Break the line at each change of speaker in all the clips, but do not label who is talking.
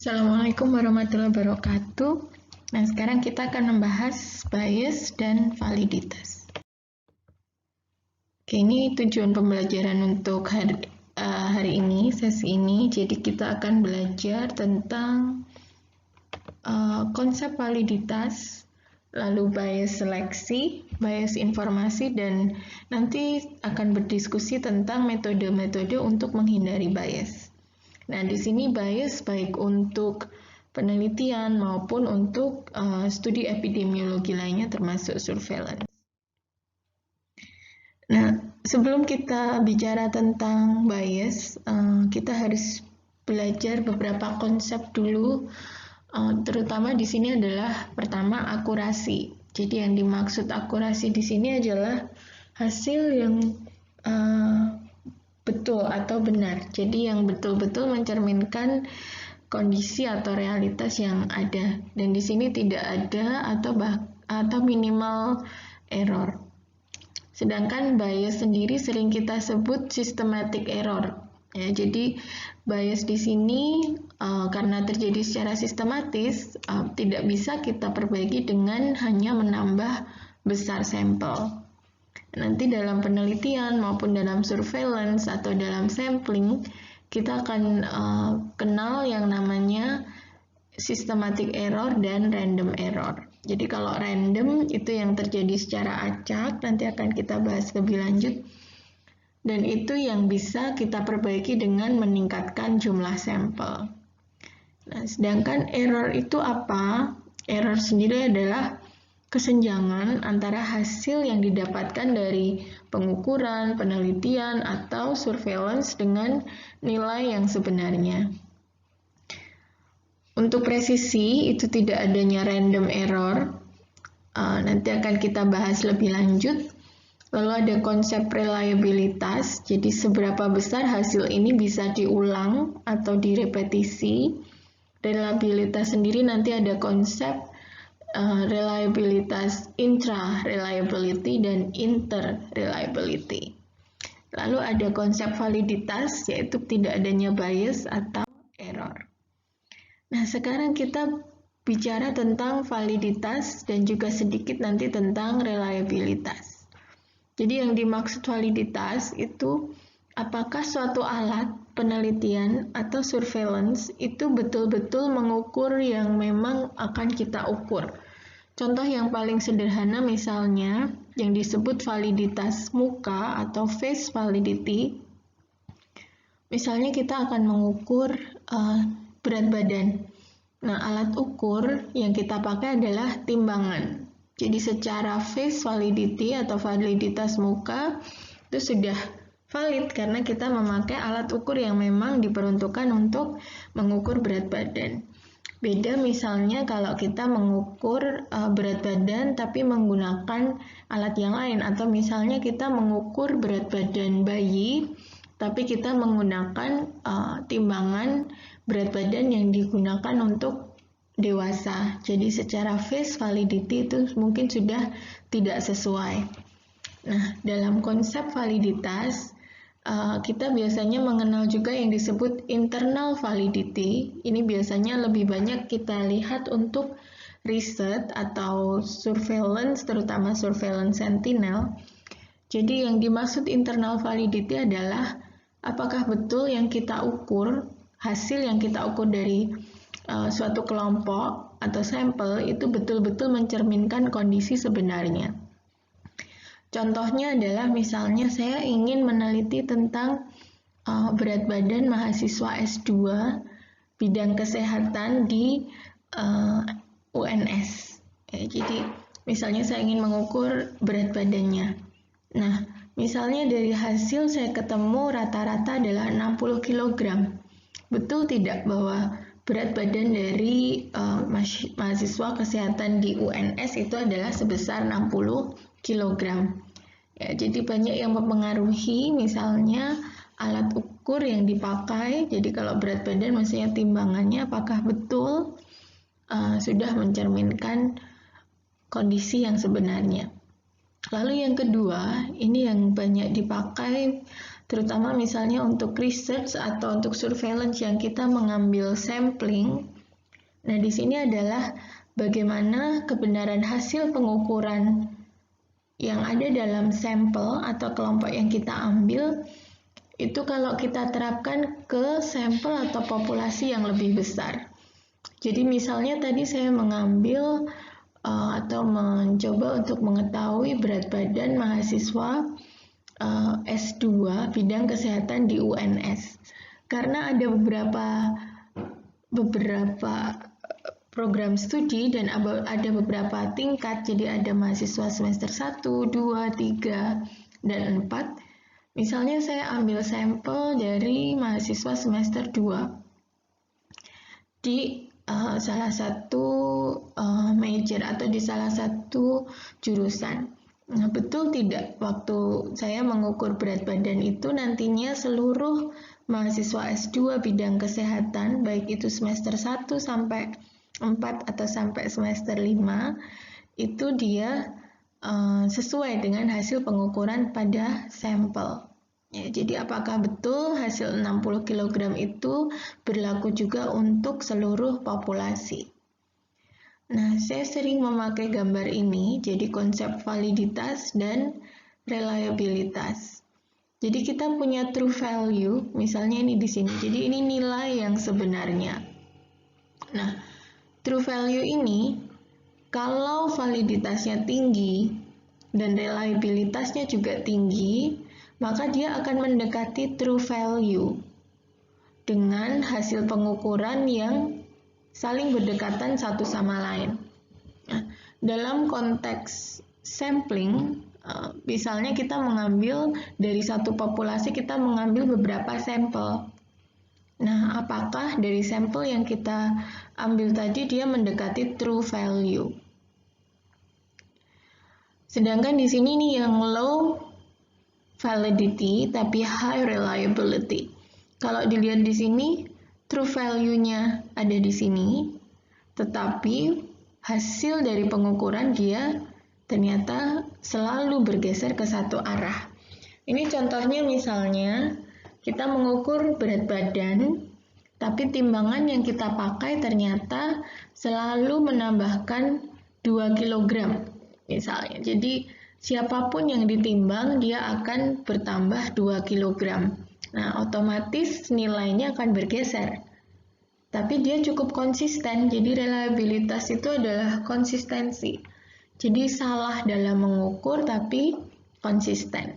Assalamualaikum warahmatullahi wabarakatuh. Nah, sekarang kita akan membahas bias dan validitas. Oke, ini tujuan pembelajaran untuk hari ini, sesi ini. Jadi kita akan belajar tentang konsep validitas, lalu bias seleksi, bias informasi, dan nanti akan berdiskusi tentang metode-metode untuk menghindari bias. Nah, di sini bias baik untuk penelitian maupun untuk studi epidemiologi lainnya termasuk surveillance. Nah, sebelum kita bicara tentang bias, kita harus belajar beberapa konsep dulu. Terutama di sini adalah pertama akurasi. Jadi yang dimaksud akurasi di sini adalah hasil yang betul atau benar. Jadi yang betul-betul mencerminkan kondisi atau realitas yang ada. Dan di sini tidak ada atau minimal error. Sedangkan bias sendiri sering kita sebut systematic error. Ya, jadi bias di sini karena terjadi secara sistematis tidak bisa kita perbaiki dengan hanya menambah besar sampel. Nanti dalam penelitian maupun dalam surveillance atau dalam sampling kita akan kenal yang namanya systematic error dan random error. Jadi kalau random itu yang terjadi secara acak, nanti akan kita bahas lebih lanjut. Dan itu yang bisa kita perbaiki dengan meningkatkan jumlah sampel. Nah, sedangkan error itu apa? Error sendiri adalah kesenjangan antara hasil yang didapatkan dari pengukuran, penelitian, atau surveillance dengan nilai yang sebenarnya. Untuk presisi, itu tidak adanya random error. Nanti akan kita bahas lebih lanjut. Lalu ada konsep reliabilitas, jadi seberapa besar hasil ini bisa diulang atau direpetisi. Reliabilitas sendiri nanti ada konsep reliabilitas intra-reliability dan inter-reliability. Lalu ada konsep validitas, yaitu tidak adanya bias atau error. Nah, sekarang kita bicara tentang validitas dan juga sedikit nanti tentang reliabilitas. Jadi yang dimaksud validitas itu apakah suatu alat penelitian atau surveillance itu betul-betul mengukur yang memang akan kita ukur. Contoh yang paling sederhana misalnya yang disebut validitas muka atau face validity. Misalnya kita akan mengukur berat badan. Nah, alat ukur yang kita pakai adalah timbangan. Jadi secara face validity atau validitas muka itu sudah valid karena kita memakai alat ukur yang memang diperuntukkan untuk mengukur berat badan. Beda misalnya kalau kita mengukur berat badan tapi menggunakan alat yang lain, atau misalnya kita mengukur berat badan bayi tapi kita menggunakan timbangan berat badan yang digunakan untuk dewasa. Jadi secara face validity itu mungkin sudah tidak sesuai. Nah, dalam konsep validitas kita biasanya mengenal juga yang disebut internal validity. Ini biasanya lebih banyak kita lihat untuk riset atau surveillance, terutama surveillance sentinel. Jadi yang dimaksud internal validity adalah apakah betul yang kita ukur, hasil yang kita ukur dari suatu kelompok atau sampel itu betul-betul mencerminkan kondisi sebenarnya. Contohnya adalah misalnya saya ingin meneliti tentang berat badan mahasiswa S2 bidang kesehatan di UNS. Jadi misalnya saya ingin mengukur berat badannya. Nah, misalnya dari hasil saya ketemu rata-rata adalah 60 kg. Betul tidak bahwa berat badan dari mahasiswa kesehatan di UNS itu adalah sebesar 60 kg. Ya, jadi banyak yang mempengaruhi, misalnya alat ukur yang dipakai. Jadi kalau berat badan maksudnya timbangannya apakah betul sudah mencerminkan kondisi yang sebenarnya. Lalu yang kedua, ini yang banyak dipakai terutama misalnya untuk research atau untuk surveillance yang kita mengambil sampling. Nah, di sini adalah bagaimana kebenaran hasil pengukuran yang ada dalam sampel atau kelompok yang kita ambil itu kalau kita terapkan ke sampel atau populasi yang lebih besar. Jadi misalnya tadi saya mengambil atau mencoba untuk mengetahui berat badan mahasiswa S2 bidang kesehatan di UNS. Karena ada beberapa program studi dan ada beberapa tingkat, jadi ada mahasiswa semester 1, 2, 3, dan 4. Misalnya saya ambil sampel dari mahasiswa semester 2 di salah satu major atau di salah satu jurusan. Nah, betul tidak waktu saya mengukur berat badan itu nantinya seluruh mahasiswa S2 bidang kesehatan, baik itu semester 1 sampai 4 atau sampai semester 5, itu dia sesuai dengan hasil pengukuran pada sampel. Ya, jadi apakah betul hasil 60 kg itu berlaku juga untuk seluruh populasi? Nah, saya sering memakai gambar ini, jadi konsep validitas dan reliabilitas. Jadi kita punya true value, misalnya ini di sini. Jadi ini nilai yang sebenarnya. Nah, true value ini kalau validitasnya tinggi dan reliabilitasnya juga tinggi, maka dia akan mendekati true value dengan hasil pengukuran yang saling berdekatan satu sama lain. Nah, dalam konteks sampling, misalnya kita mengambil dari satu populasi, kita mengambil beberapa sampel. Nah, apakah dari sampel yang kita ambil tadi dia mendekati true value? Sedangkan di sini nih yang low validity tapi high reliability. Kalau dilihat di sini, true value-nya ada di sini, tetapi hasil dari pengukuran dia ternyata selalu bergeser ke satu arah. Ini contohnya misalnya kita mengukur berat badan, tapi timbangan yang kita pakai ternyata selalu menambahkan 2 kg misalnya. Jadi siapapun yang ditimbang dia akan bertambah 2 kg. Nah, otomatis nilainya akan bergeser. Tapi dia cukup konsisten, jadi reliabilitas itu adalah konsistensi. Jadi salah dalam mengukur tapi konsisten.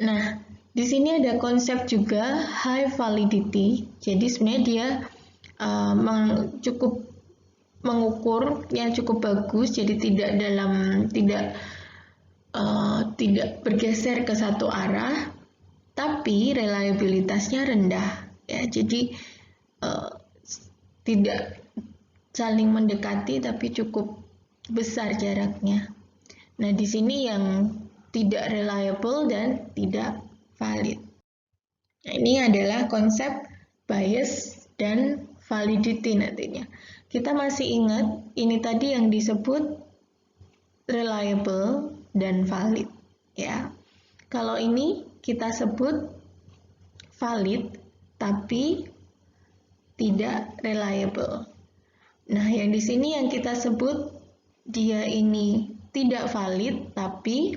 Nah, di sini ada konsep juga high validity. Jadi sebenarnya dia cukup mengukur yang cukup bagus, jadi tidak bergeser ke satu arah, tapi reliabilitasnya rendah. Ya, jadi tidak saling mendekati, tapi cukup besar jaraknya. Nah, di sini yang tidak reliable dan tidak valid. Nah, ini adalah konsep bias dan validity nantinya. Kita masih ingat, ini tadi yang disebut reliable dan valid. Ya, kalau ini kita sebut valid, tapi tidak reliable. Nah, yang di sini yang kita sebut dia ini tidak valid, tapi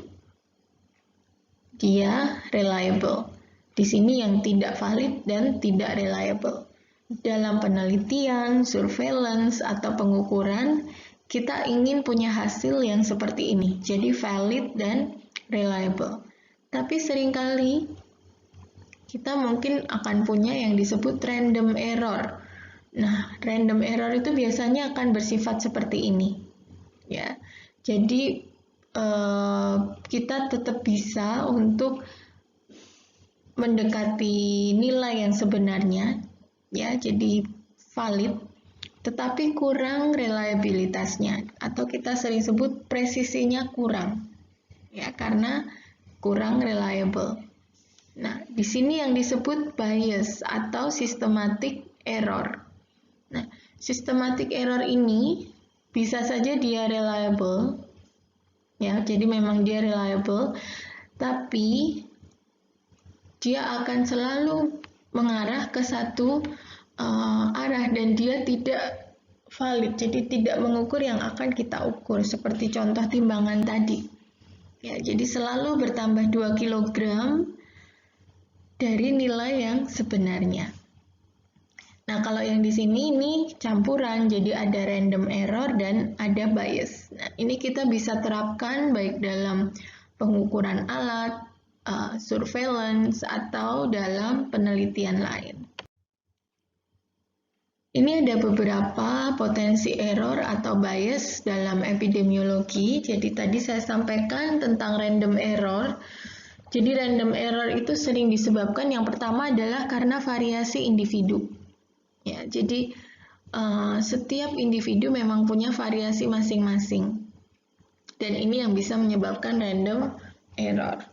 dia reliable. Di sini yang tidak valid dan tidak reliable. Dalam penelitian, surveillance, atau pengukuran, kita ingin punya hasil yang seperti ini, jadi valid dan reliable. Tapi seringkali kita mungkin akan punya yang disebut random error. Nah, random error itu biasanya akan bersifat seperti ini. Ya, jadi kita tetap bisa untuk mendekati nilai yang sebenarnya, ya, jadi valid, tetapi kurang reliabilitasnya, atau kita sering sebut presisinya kurang, ya, karena kurang reliable. Nah, di sini yang disebut bias atau systematic error. Nah, systematic error ini bisa saja dia reliable, ya, jadi memang dia reliable, tapi dia akan selalu mengarah ke satu arah dan dia tidak valid, jadi tidak mengukur yang akan kita ukur, seperti contoh timbangan tadi. Ya, jadi selalu bertambah 2 kg dari nilai yang sebenarnya. Nah, kalau yang di sini ini campuran, jadi ada random error dan ada bias. Nah, ini kita bisa terapkan baik dalam pengukuran alat, surveillance, atau dalam penelitian lain. Ini ada beberapa potensi error atau bias dalam epidemiologi. Jadi tadi saya sampaikan tentang random error. Jadi random error itu sering disebabkan yang pertama adalah karena variasi individu. Ya, jadi setiap individu memang punya variasi masing-masing. Dan ini yang bisa menyebabkan random error.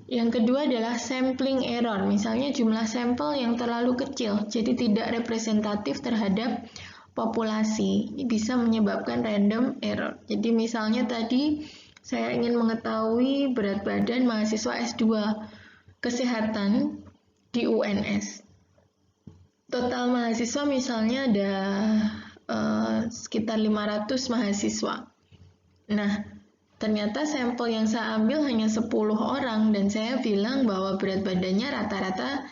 Yang kedua adalah sampling error, misalnya jumlah sampel yang terlalu kecil, jadi tidak representatif terhadap populasi. Ini bisa menyebabkan random error. Jadi misalnya tadi saya ingin mengetahui berat badan mahasiswa S2 kesehatan di UNS. Total mahasiswa misalnya ada sekitar 500 mahasiswa. Nah, ternyata sampel yang saya ambil hanya 10 orang dan saya bilang bahwa berat badannya rata-rata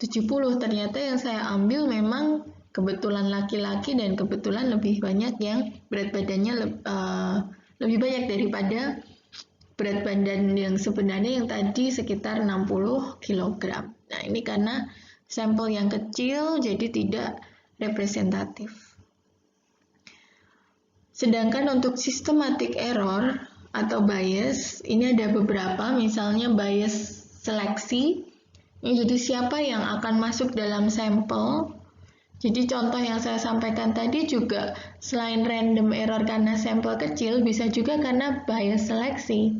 70. Ternyata yang saya ambil memang kebetulan laki-laki dan kebetulan lebih banyak yang berat badannya lebih banyak daripada berat badan yang sebenarnya yang tadi sekitar 60 kg. Nah, ini karena sampel yang kecil jadi tidak representatif. Sedangkan untuk systematic error atau bias, ini ada beberapa, misalnya bias seleksi. Jadi siapa yang akan masuk dalam sampel. Jadi contoh yang saya sampaikan tadi juga selain random error karena sampel kecil, bisa juga karena bias seleksi.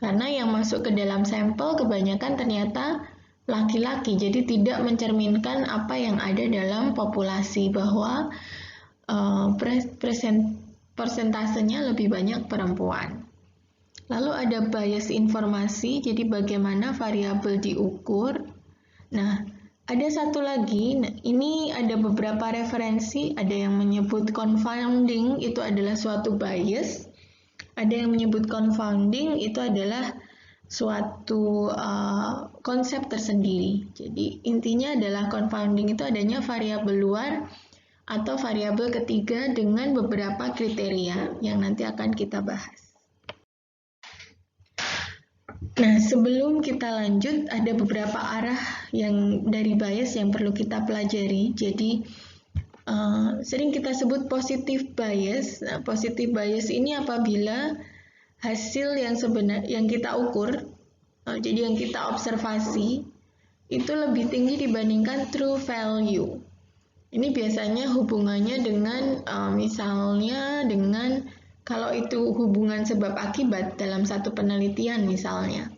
Karena yang masuk ke dalam sampel kebanyakan ternyata laki-laki, jadi tidak mencerminkan apa yang ada dalam populasi, bahwa persentasenya lebih banyak perempuan. Lalu ada bias informasi, jadi bagaimana variabel diukur. Nah, ada satu lagi, ini ada beberapa referensi, ada yang menyebut confounding itu adalah suatu bias, ada yang menyebut confounding itu adalah suatu konsep tersendiri. Jadi intinya adalah confounding itu adanya variabel luar atau variabel ketiga dengan beberapa kriteria yang nanti akan kita bahas. Nah, sebelum kita lanjut, ada beberapa arah yang dari bias yang perlu kita pelajari. Jadi, sering kita sebut positive bias. Nah, positive bias ini apabila hasil yang kita ukur, jadi yang kita observasi, itu lebih tinggi dibandingkan true value. Ini biasanya hubungannya dengan, misalnya dengan kalau itu hubungan sebab akibat dalam satu penelitian misalnya.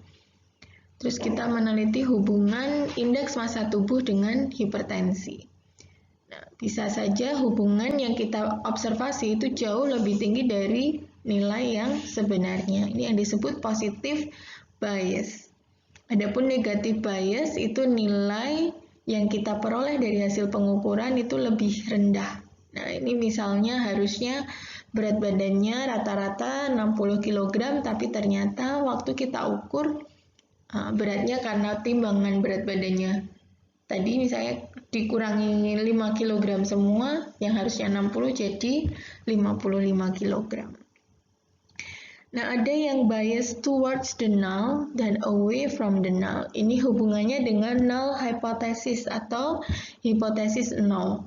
Terus kita meneliti hubungan indeks massa tubuh dengan hipertensi. Nah, bisa saja hubungan yang kita observasi itu jauh lebih tinggi dari nilai yang sebenarnya. Ini yang disebut positive bias. Adapun negative bias itu nilai yang kita peroleh dari hasil pengukuran itu lebih rendah. Nah, ini misalnya harusnya berat badannya rata-rata 60 kg, tapi ternyata waktu kita ukur beratnya karena timbangan berat badannya tadi misalnya dikurangi 5 kg semua, yang harusnya 60 jadi 55 kg. Nah, ada yang bias towards the null dan away from the null. Ini hubungannya dengan null hypothesis atau hipotesis nol.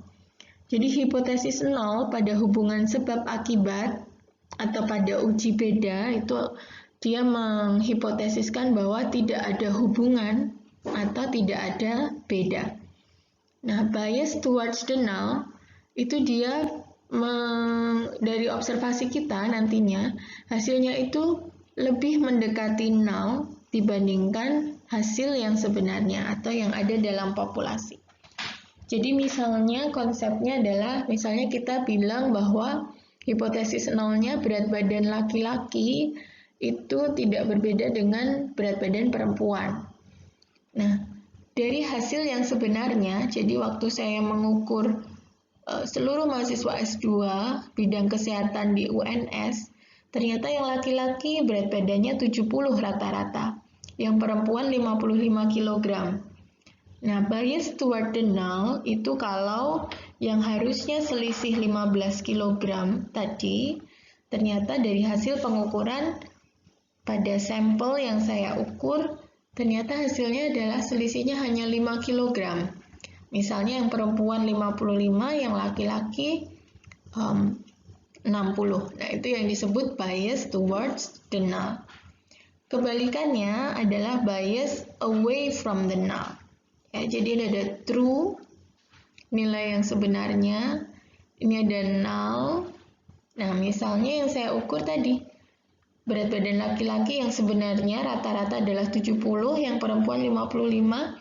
Jadi hipotesis nol pada hubungan sebab akibat atau pada uji beda itu dia menghipotesiskan bahwa tidak ada hubungan atau tidak ada beda. Nah, bias towards the null itu dia dari observasi kita nantinya hasilnya itu lebih mendekati null dibandingkan hasil yang sebenarnya atau yang ada dalam populasi. Jadi misalnya konsepnya adalah, misalnya kita bilang bahwa hipotesis nolnya berat badan laki-laki itu tidak berbeda dengan berat badan perempuan. Nah, dari hasil yang sebenarnya. Jadi waktu saya mengukur seluruh mahasiswa S2 bidang kesehatan di UNS, ternyata yang laki-laki berat badannya 70 rata-rata, yang perempuan 55 kg. Nah, bias toward the null itu kalau yang harusnya selisih 15 kg tadi, ternyata dari hasil pengukuran pada sampel yang saya ukur, ternyata hasilnya adalah selisihnya hanya 5 kg. Misalnya yang perempuan 55, yang laki-laki 60. Nah, itu yang disebut bias towards the null. Kebalikannya adalah bias away from the null. Ya, jadi ada true, nilai yang sebenarnya, ini ada null. Nah, misalnya yang saya ukur tadi, berat badan laki-laki yang sebenarnya rata-rata adalah 70, yang perempuan 55,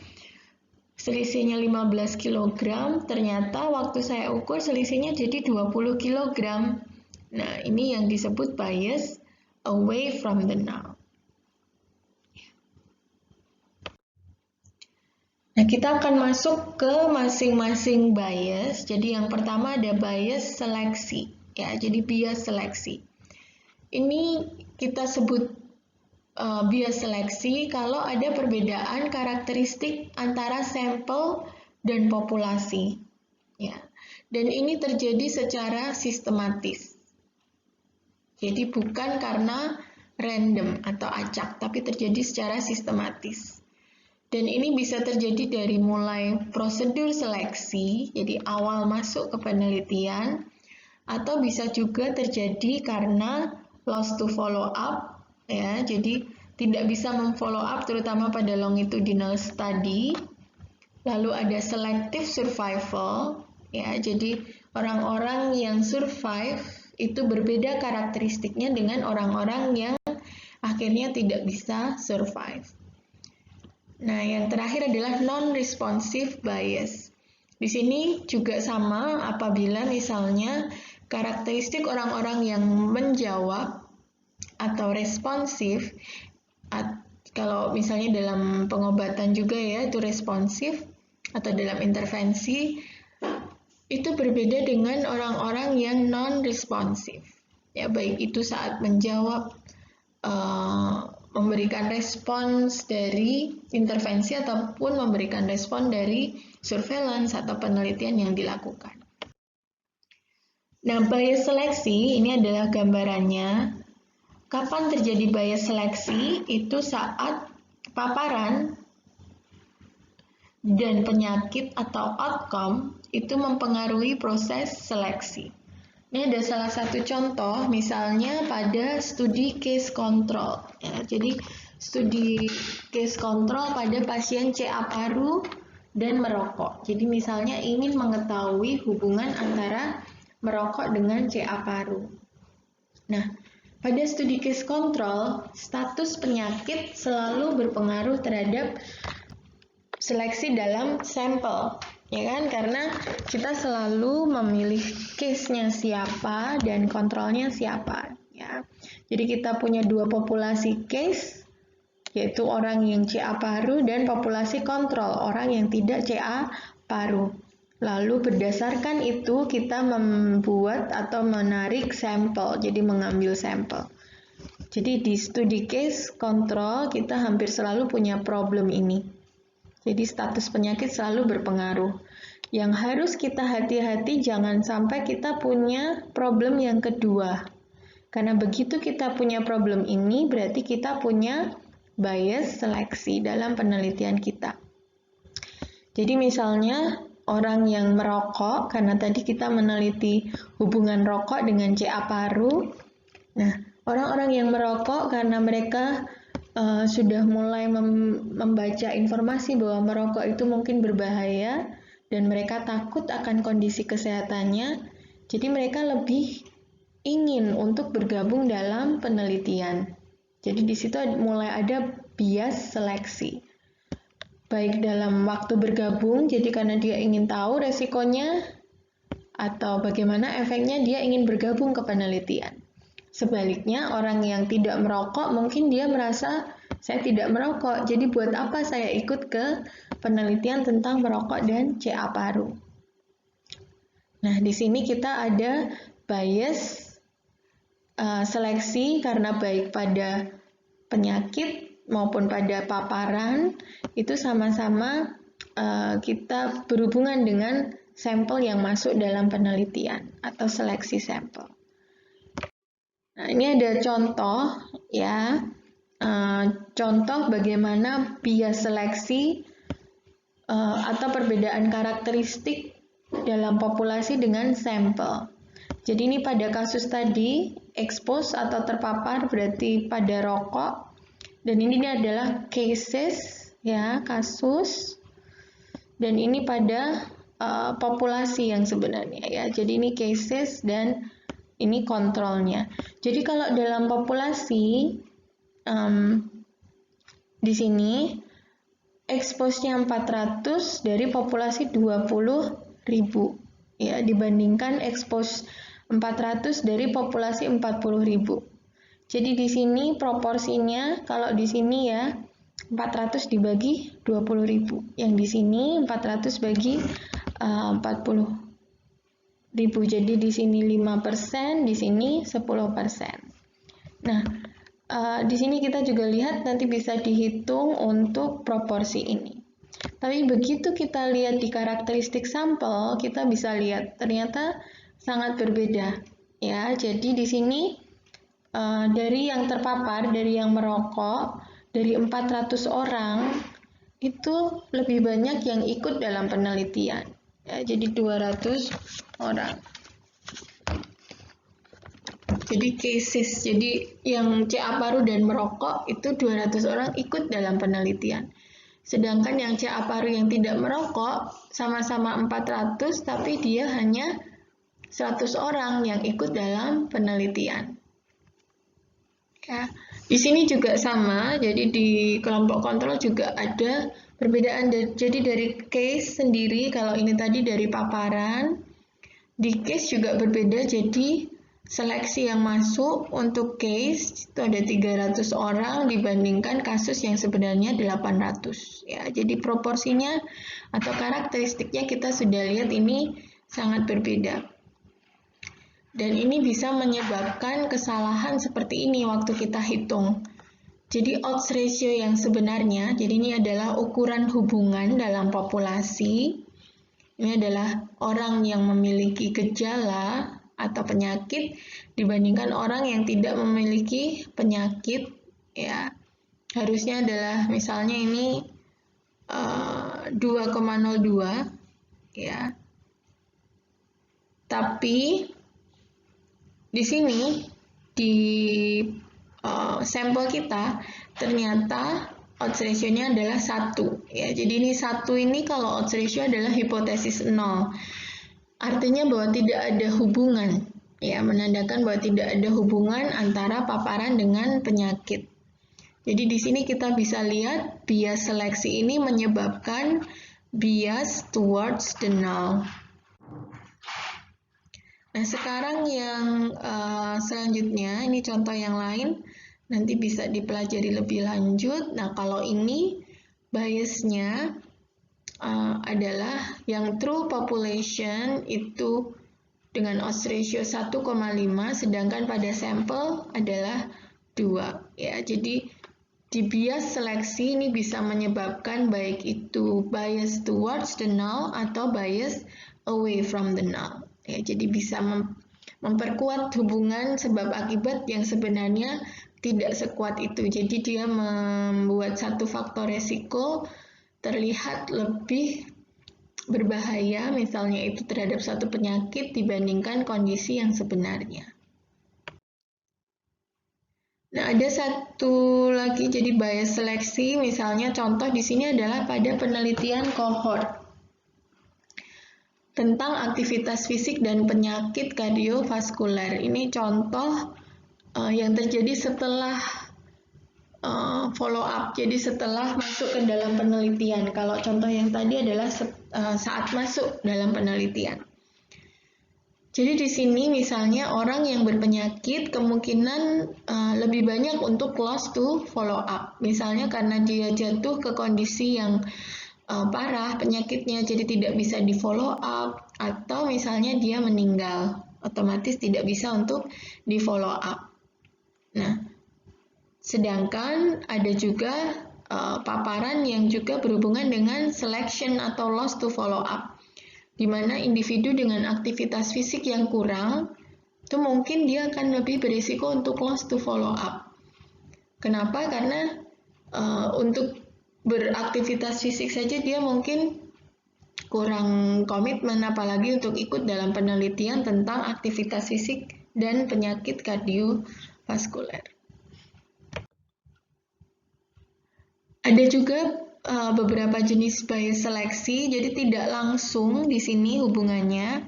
selisihnya 15 kg, ternyata waktu saya ukur selisihnya jadi 20 kg. Nah, ini yang disebut bias away from the null. Nah, kita akan masuk ke masing-masing bias. Jadi yang pertama ada bias seleksi. Ya, jadi bias seleksi. Ini kita sebut bias seleksi kalau ada perbedaan karakteristik antara sampel dan populasi. Ya. Dan ini terjadi secara sistematis. Jadi bukan karena random atau acak, tapi terjadi secara sistematis. Dan ini bisa terjadi dari mulai prosedur seleksi, jadi awal masuk ke penelitian, atau bisa juga terjadi karena loss to follow up, ya, jadi tidak bisa memfollow up terutama pada longitudinal study. Lalu ada selective survival, ya, jadi orang-orang yang survive itu berbeda karakteristiknya dengan orang-orang yang akhirnya tidak bisa survive. Nah, yang terakhir adalah non-responsive bias. Di sini juga sama apabila misalnya karakteristik orang-orang yang menjawab atau responsif, kalau misalnya dalam pengobatan juga ya itu responsif, atau dalam intervensi, itu berbeda dengan orang-orang yang non-responsif. Ya, baik itu saat menjawab, memberikan respons dari intervensi ataupun memberikan respon dari surveillance atau penelitian yang dilakukan. Nah, bias seleksi ini adalah gambarannya. Kapan terjadi bias seleksi? Itu saat paparan dan penyakit atau outcome itu mempengaruhi proses seleksi. Ini ada salah satu contoh, misalnya pada studi case control. Ya, jadi studi case control pada pasien CA paru dan merokok. Jadi misalnya ingin mengetahui hubungan antara merokok dengan CA paru. Nah, pada studi case control, status penyakit selalu berpengaruh terhadap seleksi dalam sampel. Ya kan, karena kita selalu memilih case-nya siapa dan kontrolnya siapa, ya. Jadi kita punya dua populasi case, yaitu orang yang CA paru dan populasi kontrol, orang yang tidak CA paru. Lalu berdasarkan itu kita membuat atau menarik sampel, jadi mengambil sampel. Jadi di studi case control kita hampir selalu punya problem ini. Jadi status penyakit selalu berpengaruh. Yang harus kita hati-hati jangan sampai kita punya problem yang kedua. Karena begitu kita punya problem ini berarti kita punya bias seleksi dalam penelitian kita. Jadi misalnya orang yang merokok, karena tadi kita meneliti hubungan rokok dengan CA paru. Nah, orang-orang yang merokok karena mereka sudah mulai membaca informasi bahwa merokok itu mungkin berbahaya dan mereka takut akan kondisi kesehatannya, jadi mereka lebih ingin untuk bergabung dalam penelitian. Jadi di situ mulai ada bias seleksi. Baik dalam waktu bergabung, jadi karena dia ingin tahu resikonya, atau bagaimana efeknya dia ingin bergabung ke penelitian. Sebaliknya, orang yang tidak merokok mungkin dia merasa Saya tidak merokok, jadi buat apa saya ikut ke penelitian tentang merokok dan CA paru? Nah, di sini kita ada bias seleksi karena baik pada penyakit maupun pada paparan itu sama-sama kita berhubungan dengan sampel yang masuk dalam penelitian atau seleksi sampel. Nah, ini ada contoh ya, contoh bagaimana bias seleksi atau perbedaan karakteristik dalam populasi dengan sampel. Jadi ini pada kasus tadi, expose atau terpapar berarti pada rokok, dan ini adalah cases ya, kasus, dan ini pada populasi yang sebenarnya ya. Jadi ini cases dan ini kontrolnya. Jadi kalau dalam populasi di sini expose-nya 400 dari populasi 20.000 ya, dibandingkan expose 400 dari populasi 40.000. Jadi di sini proporsinya kalau di sini ya 400 dibagi 20.000. Yang di sini 400 bagi 40.000. Jadi di sini 5%, di sini 10%. Nah, di sini kita juga lihat nanti bisa dihitung untuk proporsi ini. Tapi begitu kita lihat di karakteristik sampel, kita bisa lihat ternyata sangat berbeda. Ya, jadi di sini dari yang terpapar, dari yang merokok, dari 400 orang itu lebih banyak yang ikut dalam penelitian. Ya, jadi 200 orang. Jadi cases, jadi yang CA paru dan merokok itu 200 orang ikut dalam penelitian. Sedangkan yang CA paru yang tidak merokok sama-sama 400 tapi dia hanya 100 orang yang ikut dalam penelitian. Ya, di sini juga sama, jadi di kelompok kontrol juga ada perbedaan. Jadi dari case sendiri, kalau ini tadi dari paparan, di case juga berbeda, jadi seleksi yang masuk untuk case itu ada 300 orang dibandingkan kasus yang sebenarnya 800. Ya, jadi proporsinya atau karakteristiknya kita sudah lihat ini sangat berbeda. Dan ini bisa menyebabkan kesalahan seperti ini waktu kita hitung. Jadi odds ratio yang sebenarnya, jadi ini adalah ukuran hubungan dalam populasi. Ini adalah orang yang memiliki gejala atau penyakit dibandingkan orang yang tidak memiliki penyakit. Ya, harusnya adalah misalnya ini 2,02 ya. Tapi di sini di sampel kita ternyata odds ratio-nya adalah 1 ya. Jadi ini 1 ini kalau odds ratio adalah hipotesis 0. Artinya bahwa tidak ada hubungan ya, menandakan bahwa tidak ada hubungan antara paparan dengan penyakit. Jadi di sini kita bisa lihat bias seleksi ini menyebabkan bias towards the null. Nah, sekarang yang selanjutnya, ini contoh yang lain, nanti bisa dipelajari lebih lanjut. Nah, kalau ini biasnya adalah yang true population itu dengan odds ratio 1,5, sedangkan pada sampel adalah 2. Ya, jadi di bias seleksi ini bisa menyebabkan baik itu bias towards the null atau bias away from the null. Ya, jadi bisa memperkuat hubungan sebab akibat yang sebenarnya tidak sekuat itu. Jadi dia membuat satu faktor resiko terlihat lebih berbahaya, misalnya itu terhadap satu penyakit dibandingkan kondisi yang sebenarnya. Nah, ada satu lagi jadi bias seleksi, misalnya contoh di sini adalah pada penelitian kohort tentang aktivitas fisik dan penyakit kardiovaskuler. Ini contoh yang terjadi setelah follow up, jadi setelah masuk ke dalam penelitian. Kalau contoh yang tadi adalah saat masuk dalam penelitian. Jadi di sini misalnya orang yang berpenyakit kemungkinan lebih banyak untuk loss to follow up. Misalnya karena dia jatuh ke kondisi yang parah penyakitnya, jadi tidak bisa di follow up, atau misalnya dia meninggal, otomatis tidak bisa untuk di follow up. Nah, sedangkan ada juga paparan yang juga berhubungan dengan selection atau loss to follow up, di mana individu dengan aktivitas fisik yang kurang, itu mungkin dia akan lebih berisiko untuk loss to follow up. Kenapa? Karena untuk beraktivitas fisik saja dia mungkin kurang komitmen, apalagi untuk ikut dalam penelitian tentang aktivitas fisik dan penyakit kardiovaskuler. Ada juga beberapa jenis bias seleksi, jadi tidak langsung di sini hubungannya.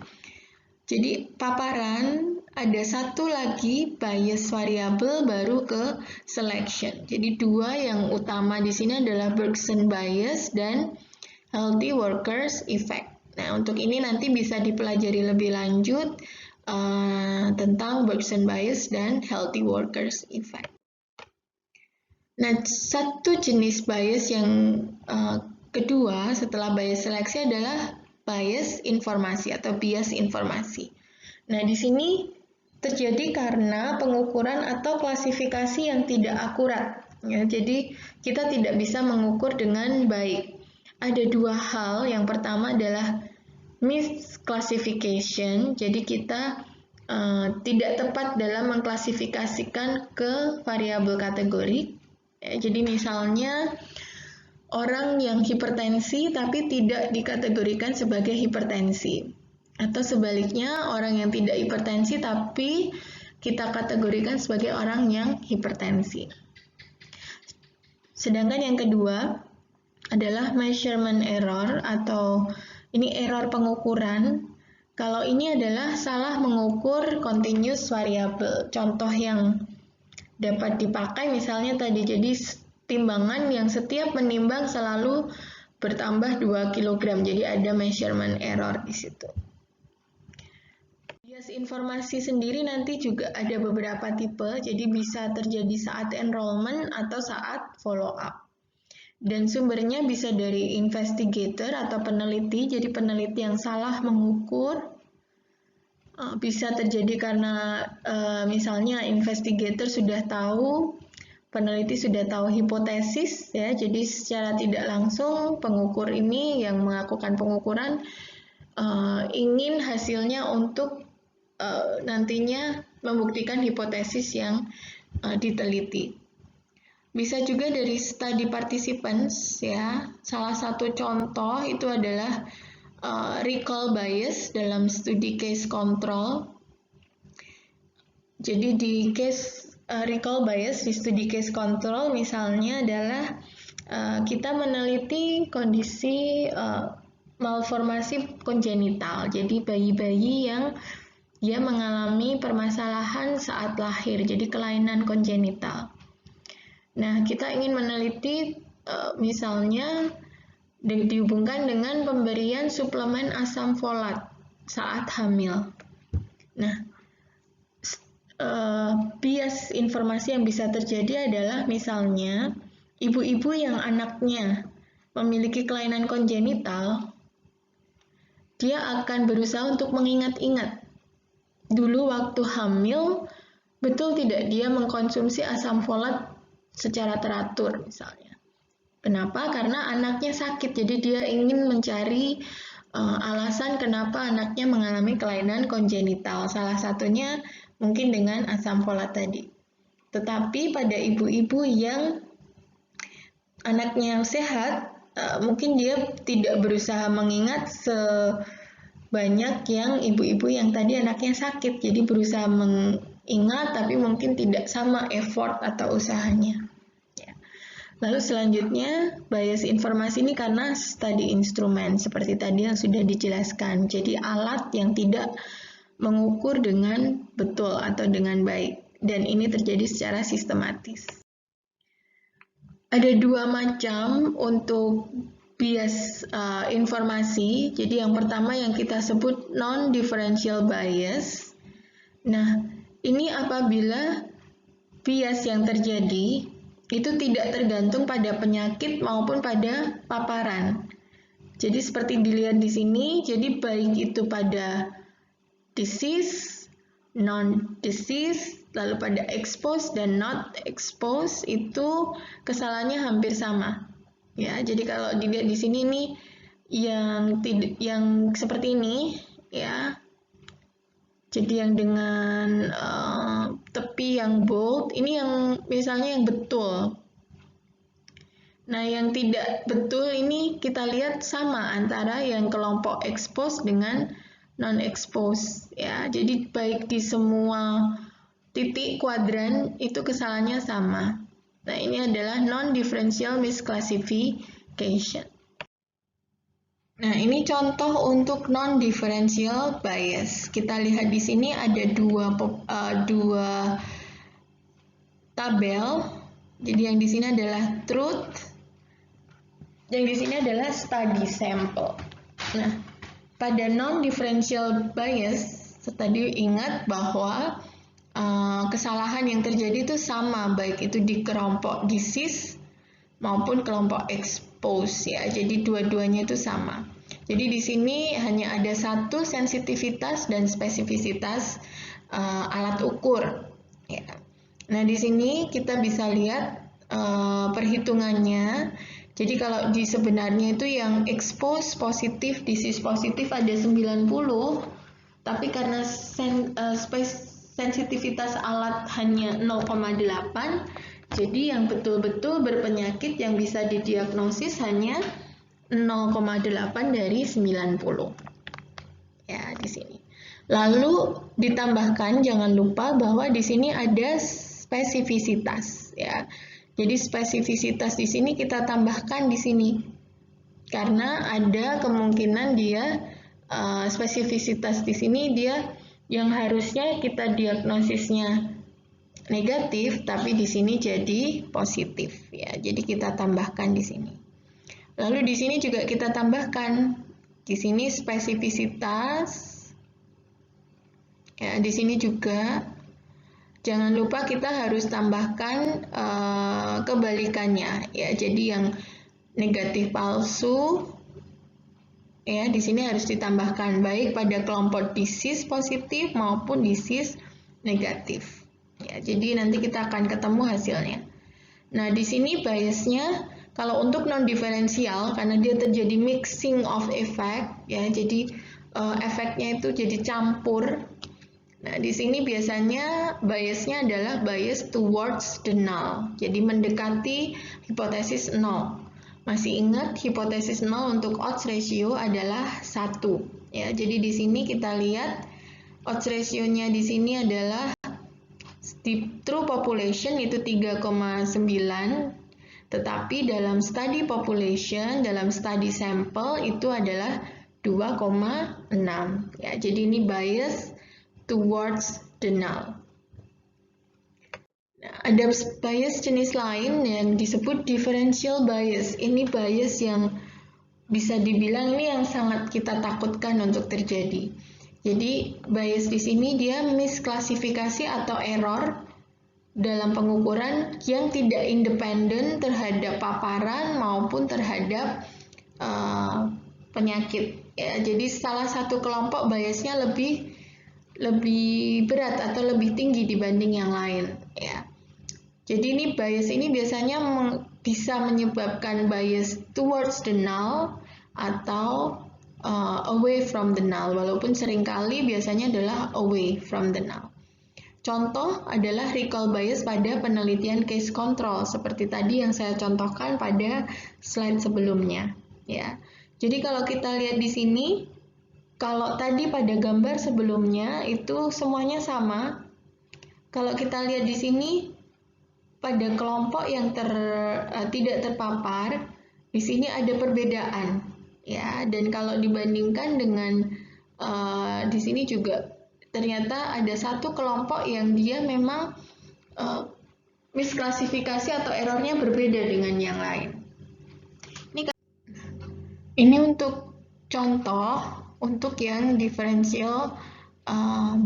Jadi paparan ada satu lagi bias variabel baru ke selection. Jadi dua yang utama di sini adalah Bergson bias dan healthy workers effect. Nah, untuk ini nanti bisa dipelajari lebih lanjut tentang Bergson bias dan healthy workers effect. Nah, satu jenis bias yang kedua setelah bias seleksi adalah bias informasi atau bias informasi. Nah, di sini terjadi karena pengukuran atau klasifikasi yang tidak akurat. Ya, jadi kita tidak bisa mengukur dengan baik. Ada dua hal. Yang pertama adalah misclassification. Jadi kita tidak tepat dalam mengklasifikasikan ke variabel kategori. Ya, jadi misalnya orang yang hipertensi tapi tidak dikategorikan sebagai hipertensi. Atau sebaliknya, orang yang tidak hipertensi tapi kita kategorikan sebagai orang yang hipertensi. Sedangkan yang kedua adalah measurement error, atau ini error pengukuran. Kalau ini adalah salah mengukur continuous variable. Contoh yang dapat dipakai misalnya tadi, jadi timbangan yang setiap menimbang selalu bertambah 2 kg. Jadi ada measurement error di situ. Bias informasi sendiri nanti juga ada beberapa tipe, jadi bisa terjadi saat enrollment atau saat follow up. Dan sumbernya bisa dari investigator atau peneliti, jadi peneliti yang salah mengukur. Bisa terjadi karena misalnya investigator sudah tahu, peneliti sudah tahu hipotesis, ya, jadi secara tidak langsung pengukur ini yang melakukan pengukuran ingin hasilnya untuk nantinya membuktikan hipotesis yang diteliti. Bisa juga dari study participants, ya. Salah satu contoh itu adalah recall bias dalam studi case control. Jadi di case recall bias di studi case control misalnya adalah kita meneliti kondisi malformasi kongenital. Jadi bayi-bayi yang dia mengalami permasalahan saat lahir, jadi kelainan kongenital. Nah, kita ingin meneliti misalnya dihubungkan dengan pemberian suplemen asam folat saat hamil. Nah, bias informasi yang bisa terjadi adalah misalnya ibu-ibu yang anaknya memiliki kelainan kongenital, dia akan berusaha untuk mengingat-ingat dulu waktu hamil, betul tidak dia mengkonsumsi asam folat secara teratur misalnya. Kenapa? Karena anaknya sakit, jadi dia ingin mencari alasan kenapa anaknya mengalami kelainan kongenital. Salah satunya mungkin dengan asam folat tadi. Tetapi pada ibu-ibu yang anaknya sehat, mungkin dia tidak berusaha mengingat banyak yang ibu-ibu yang tadi anaknya sakit, jadi berusaha mengingat tapi mungkin tidak sama effort atau usahanya. Ya. Lalu selanjutnya bias informasi ini karena study instrument seperti tadi yang sudah dijelaskan, jadi alat yang tidak mengukur dengan betul atau dengan baik, dan ini terjadi secara sistematis. Ada dua macam untuk bias informasi. Jadi yang pertama yang kita sebut non-differential bias. Nah, ini apabila bias yang terjadi itu tidak tergantung pada penyakit maupun pada paparan. Jadi seperti dilihat di sini, jadi baik itu pada disease, non-disease, lalu pada expose dan not expose itu kesalahannya hampir sama. Ya, jadi kalau dilihat di sini nih yang seperti ini ya. Jadi yang dengan tepi yang bold, ini yang misalnya yang betul. Nah, yang tidak betul ini kita lihat sama antara yang kelompok expose dengan non-expose. Ya, jadi baik di semua titik kuadran itu kesalahannya sama. Nah, ini adalah non-differential misclassification. Nah, ini contoh untuk non-differential bias. Kita lihat di sini ada dua tabel. Jadi yang di sini adalah truth, yang di sini adalah study sample. Nah, pada non-differential bias, tadi ingat bahwa kesalahan yang terjadi itu sama, baik itu di kelompok disease maupun kelompok expose ya. Jadi dua-duanya itu sama. Jadi di sini hanya ada satu sensitivitas dan spesifisitas alat ukur. Ya. Nah di sini kita bisa lihat perhitungannya. Jadi kalau di sebenarnya itu yang expose positif, disease positif ada 90, tapi karena sensitivitas alat hanya 0,8, jadi yang betul-betul berpenyakit yang bisa didiagnosis hanya 0,8 dari 90. Ya, di sini. Lalu ditambahkan jangan lupa bahwa di sini ada spesifisitas ya. Jadi spesifisitas di sini kita tambahkan di sini. Karena ada kemungkinan dia spesifisitas di sini dia yang harusnya kita diagnosisnya negatif, tapi di sini jadi positif ya. Jadi kita tambahkan di sini. Lalu di sini juga kita tambahkan di sini spesifisitas. Ya, di sini juga jangan lupa kita harus tambahkan kebalikannya ya. Jadi yang negatif palsu ya di sini harus ditambahkan baik pada kelompok disease positif maupun disease negatif. Ya, jadi nanti kita akan ketemu hasilnya. Nah, di sini biasnya kalau untuk non-diferensial karena dia terjadi mixing of effect ya, jadi efeknya itu jadi campur. Nah, di sini biasanya biasnya adalah bias towards the null. Jadi mendekati hipotesis 0. Masih ingat hipotesis 0 untuk odds ratio adalah 1 ya. Jadi di sini kita lihat odds ratio-nya di sini adalah di true population itu 3,9, tetapi dalam study population, dalam study sample itu adalah 2,6 ya. Jadi ini bias towards the null. Nah, ada bias jenis lain yang disebut differential bias. Ini bias yang bisa dibilang ini yang sangat kita takutkan untuk terjadi. Jadi bias di sini dia misklasifikasi atau error dalam pengukuran yang tidak independen terhadap paparan maupun terhadap penyakit. Ya, jadi salah satu kelompok biasnya lebih berat atau lebih tinggi dibanding yang lain. Ya. Jadi ini bias ini biasanya bisa menyebabkan bias towards the null atau away from the null, walaupun seringkali biasanya adalah away from the null. Contoh adalah recall bias pada penelitian case control, seperti tadi yang saya contohkan pada slide sebelumnya. Ya. Jadi kalau kita lihat di sini, kalau tadi pada gambar sebelumnya itu semuanya sama. Kalau kita lihat di sini, pada kelompok yang tidak terpapar, di sini ada perbedaan. Ya, dan kalau dibandingkan dengan di sini juga ternyata ada satu kelompok yang dia memang misklasifikasi atau errornya berbeda dengan yang lain. Ini untuk contoh untuk yang differential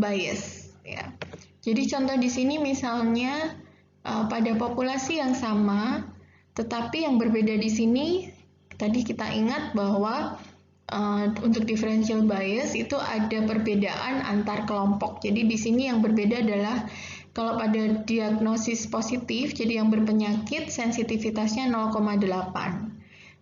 bias ya. Jadi contoh di sini misalnya pada populasi yang sama, tetapi yang berbeda di sini tadi kita ingat bahwa untuk differential bias itu ada perbedaan antar kelompok. Jadi di sini yang berbeda adalah kalau pada diagnosis positif, jadi yang berpenyakit sensitivitasnya 0,8.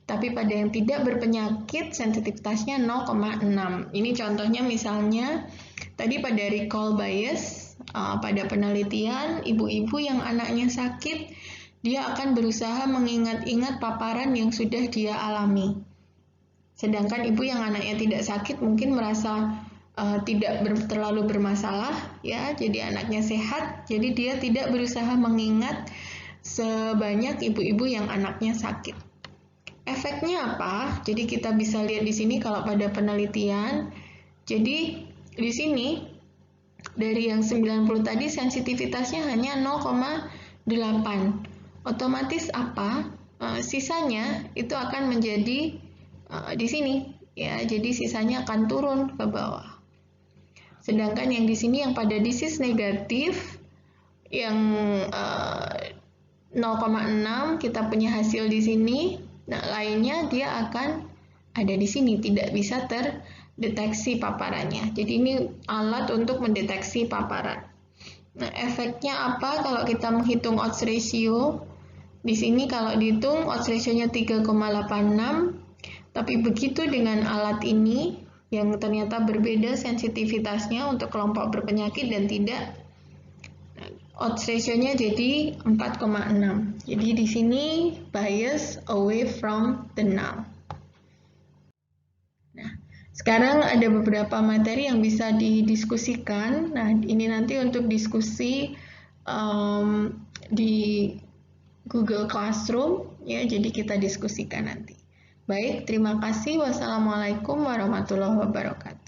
Tapi pada yang tidak berpenyakit sensitivitasnya 0,6. Ini contohnya misalnya tadi pada recall bias, pada penelitian ibu-ibu yang anaknya sakit, dia akan berusaha mengingat-ingat paparan yang sudah dia alami. Sedangkan ibu yang anaknya tidak sakit mungkin merasa tidak terlalu bermasalah, ya, jadi anaknya sehat, jadi dia tidak berusaha mengingat sebanyak ibu-ibu yang anaknya sakit. Efeknya apa? Jadi kita bisa lihat di sini kalau pada penelitian, jadi di sini dari yang 90 tadi sensitivitasnya hanya 0,8. Otomatis apa? Sisanya itu akan menjadi di sini ya, jadi sisanya akan turun ke bawah. Sedangkan yang di sini yang pada disease negatif yang 0,6 kita punya hasil di sini. Nah, lainnya dia akan ada di sini, tidak bisa terdeteksi paparannya. Jadi ini alat untuk mendeteksi paparan. Nah, efeknya apa kalau kita menghitung odds ratio? Di sini kalau dihitung odds ratio-nya 3,86. Tapi begitu dengan alat ini yang ternyata berbeda sensitivitasnya untuk kelompok berpenyakit dan tidak, odds ratio-nya jadi 4,6. Jadi di sini bias away from the null. Nah, sekarang ada beberapa materi yang bisa didiskusikan. Nah, ini nanti untuk diskusi di Google Classroom ya, jadi kita diskusikan nanti. Baik, terima kasih. Wassalamualaikum warahmatullahi wabarakatuh.